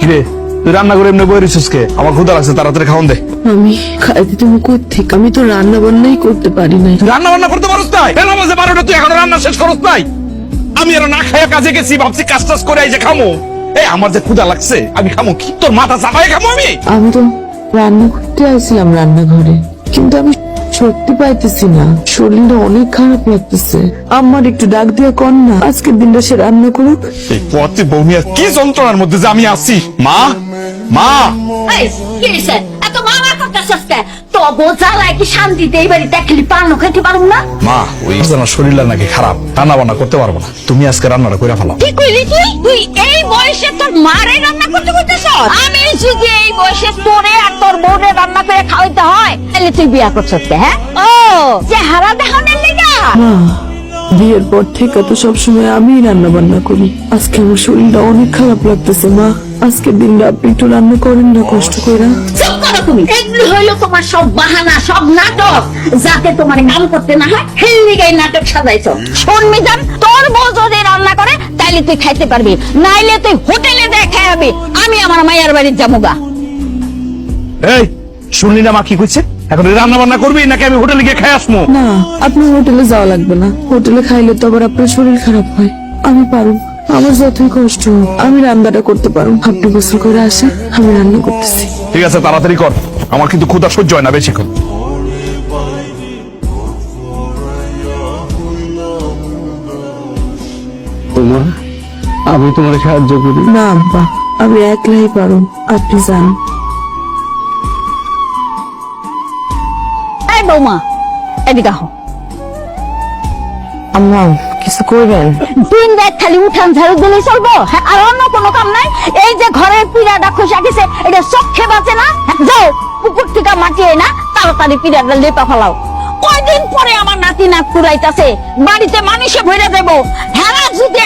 কিরে তুই রান্না করে এমনি বই রিসুস কে? আমার ক্ষুধা লাগছে, তাড়াতাড়ি খাওয়ান দে। আমি খাইতে তুমি কোত্থেকে? আমি তো রান্না বান্নাই করতে পারি নাই। তুই রান্না বান্না করতে পারছ নাই? কেন বলছে 12টা তুই এখনো রান্না শেষ করছ নাই? আমি আর না খাইয়া কাজে গেছি, ভাবছি কাজ টাজ করে এই যে খামো। এই আমার যে ক্ষুধা লাগছে আমি খামো কি? তোর মাথা চাপায় খামো আমি? আমি তো রান্না করতে আসছিলাম রান্নাঘরে, কিন্তু আমি শক্তি পাইতেছি না, শরীরটা অনেক খারাপ লাগতেছে। আমার একটু ডাক দিয়ে কর না, আজকের দিনটা সে রান্না করুক। এই পথে বৌমিয়া কি যন্ত্রণার মধ্যে যে আমি আছি। মা মা এই, কি হইছে? এত মামা করতেছস কে? তো বোঝালাই কি শান্তিতে এই বাড়িতে খেলি পান খাইতে পারুম না? মা ওই জানা শরীরটা নাকি খারাপ, রান্না বান্না করতে পারবো না। তুমি আজকে রান্নাটা করে ফেলাও। কি কইলি তুই? তুই এই বয়সে তোর মারে রান্না করতে করতেছস? আমি যদি এই বয়সে তোরে আর তোর বউরে রান্না করে খাওয়াইতে হয়, তাহলে তুই বিয়া করছস কে? হ্যাঁ, ও চেহারা দেখানোর লিগা? মা, বিয়ের পর থেকে তো সবসময় আমিই রান্না বান্না করি। আজকে আমার শরীরটা অনেক খারাপ লাগতেছে মা। আজকের দিনটা আপনি একটু রান্না করেন না কষ্ট করে। চুপ করো তুমি। এগুলো হইলো তোমার সব বাহানা, সব নাটক, যাতে তোমার কাম করতে না হয়। হেলদিগাই নাটক সাজাইছো। শোন মিজান, তোর বউ যদি রান্না করে তাইলে তুই খাইতে পারবি, নাইলে তুই হোটেলে দিয়ে খাওয়াবি। আমি আমার মায়ের বাড়ির যাবো গা। এই শুনলি না মা কি কইছে? এখন রান্না বান্না করবি নাকি আমি হোটেলে গিয়ে খাই আসবো? না, আপনার হোটেলে যাওয়া লাগবে না। হোটেলে খাইলে তো আবার আপনার শরীর খারাপ হয়। আমি পারব, আমার যতই কষ্ট হোক আমি রান্নাটা করতে পারব। আপনি গোসল করে আসেন, আমি রান্না করতেছি। ঠিক আছে তাড়াতাড়ি কর, আমার কিন্তু ক্ষুধা সহ্য হয় না বেশিক্ষণ। আমি তোমার সাহায্য করি। না আব্বা, আমি একলাই পারব, আপনি যান। এই বৌমা, এদিকে আহ। আম্মা কিছু করবেন? দিন রাত খালি উঠান ঝাড়ু দিলেই চলবো? হ্যাঁ, আর অন্য কোনো কাম নাই? এই যে ঘরের পিড়াটা খসে গেছে, এটা চোখে বাঁচে না? যাও পুকুর থেকে মাটি না তাড়াতাড়ি পিড়াটা লেপা ফেলাও। কয়দিন পরে আমার নাতি নাক কুড়াইতাছে, বাড়িতে মানুষে ভরে দেবো। হেরা যদি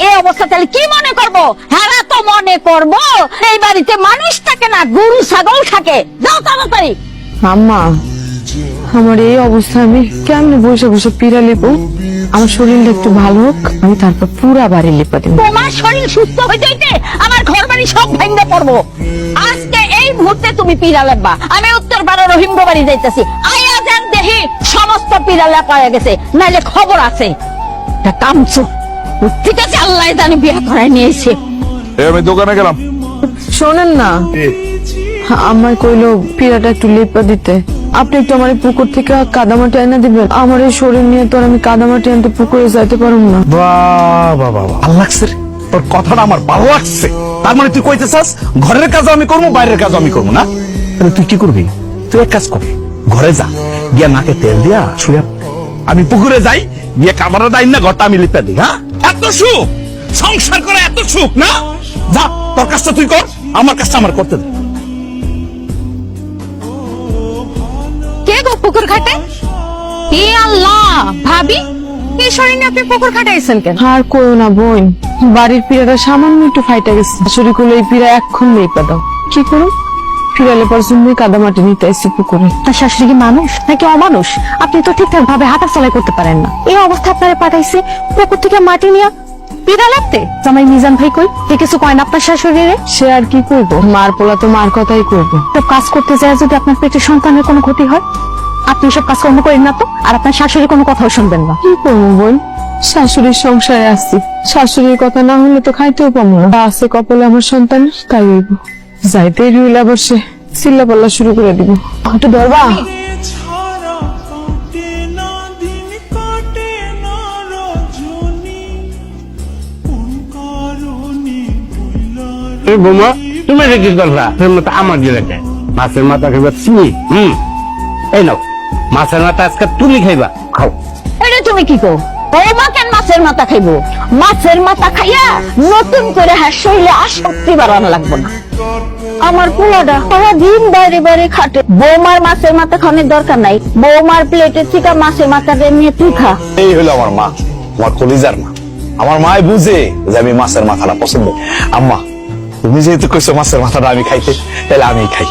এই অবস্থা, তাহলে কি মনে করবো? হেরা তো মনে করবো এই বাড়িতে মানুষ থাকে না, গরু ছাগল থাকে। যাও তাড়াতাড়ি। আম্মা, আমার এই অবস্থা আমি কেমনে বসে বসে পিড়া লেপো? আমার শরীরটা একটু ভালো হোক, আমি তারপর পুরা বাড়ি লেপা দেবো। তোমার শরীর সুস্থ হইতে হইতে আমার ঘর বাড়ি সব ভাঙতে পড়বো। আজকে এই মুহূর্তে তুমি পিড়া লেপবা। আমি উত্তর পাড়া রহিমগো বাড়ি যাইতেছি। আয়া যান দেখি সমস্ত পিড়া লেপা হয়ে গেছে, নাইলে খবর আছে। তা কামছো ঠিক আছে, আল্লাহ জানি বিয়ে করায় নিয়েছে। আমি দোকানে গেলাম। শোনেন না, আমার কইলো পিড়াটা একটু লেপা দিতে। আপনি একটু আমার এই পুকুর থেকে কাদামাটি এনে দিবেন। আমার এই শরীর নিয়ে তো আর আমি কাদামাটি আনতে পুকুরে যাইতে পারুম না। বাহ বাহ বাহ, ভালো লাগছে রে তোর কথাটা, আমার ভালো লাগছে। তার মানে তুই কইতেছাস ঘরের কাজ আমি করবো, বাইরের কাজ আমি করবো না? তাহলে তুই কি করবি? তুই এক কাজ কর, ঘরে যা, গিয়া নাকে তেল দিয়া শুয়ে আমি পুকুরে যাই, গিয়ে কামারা দাই না, ঘরটা আমি লিপে দিই। হ্যাঁ, এত সুখ সংসার করে, এত সুখ না? যা তোর কাজটা তুই কর, আমার কাজটা আমার করতে দে। কে গো পুকুর ঘাটে? হে আল্লাহ, ভাবি এই শরীর নিয়ে আপনি পুকুর ঘাটাইছেন কেন? আর কইও না বোন, বাড়ির পিড়াটা সামান্য একটু ফাইটা গেছে। শাশুড়ি কইলো এই পিড়া এক্ষণ লেপা দাও। কি করুন, পিড়া লেপার জন্যই কাদামাটি নিতে আসছি পুকুরে। তার শাশুড়ি কি মানুষ নাকি অমানুষ? আপনি তো ঠিকঠাক ভাবে হাঁটা চলাই করতে পারেন না। এই অবস্থা আপনারা পাঠাইছে পুকুর থেকে মাটি নিয়ে পিড়া লাগতে। জামাই মিজান ভাই কই? কিছু কয় না আপনার শাশুড়িরে? সে আর কি করবো, মার পোলা তো মার কথাই করবো। সব কাজ করতে যায় যদি আপনার পেটের সন্তানের কোনো ক্ষতি হয়, আপনি সব কাজকর্ম করেন না তো, আর আপনার শাশুড়ি কোনো কথাও শুনবেন না। কি করবো বোন, শাশুড়ির সংসারে আসছি, শাশুড়ির কথা না হলে তো খাইতেও পাবো না। তা আছে কপালে আমার সন্তান, তাই হইব। যাইতে রইলে আবার সে চিল্লা পাল্লা শুরু করে দিব। একটু ধরবা? এই বোমা, তুমি এটা কি করলা? আমার জেলাতে মাছের মাথা খাইবা চিনি। এই নাও মাছের মাথা, আজকে তুমি খাইবা, খাও। এটা তুমি কি কো? বৌমা কেন মাছের মাথা খাইবো? মাছের মাথা খাইয়া নতুন করে শরীরে আসক্তি বাড়ানো লাগবে না। আমার পোলাটা সারাদিন বাইরে বাইরে খাটে, বৌমার মাছের মাথা খাওয়ানোর দরকার নাই। বৌমার প্লেটের থেকে মাছের মাথাটা নিয়ে তুই খা। এই হলো আমার মা, আমার কলিজার মা। আমার মায় বুঝে যে আমি মাছের মাথাটা পছন্দ। আম্মা তুমি যেহেতু কইছো মাছের মাথাটা আমি খাইতে, তাহলে আমি খাই।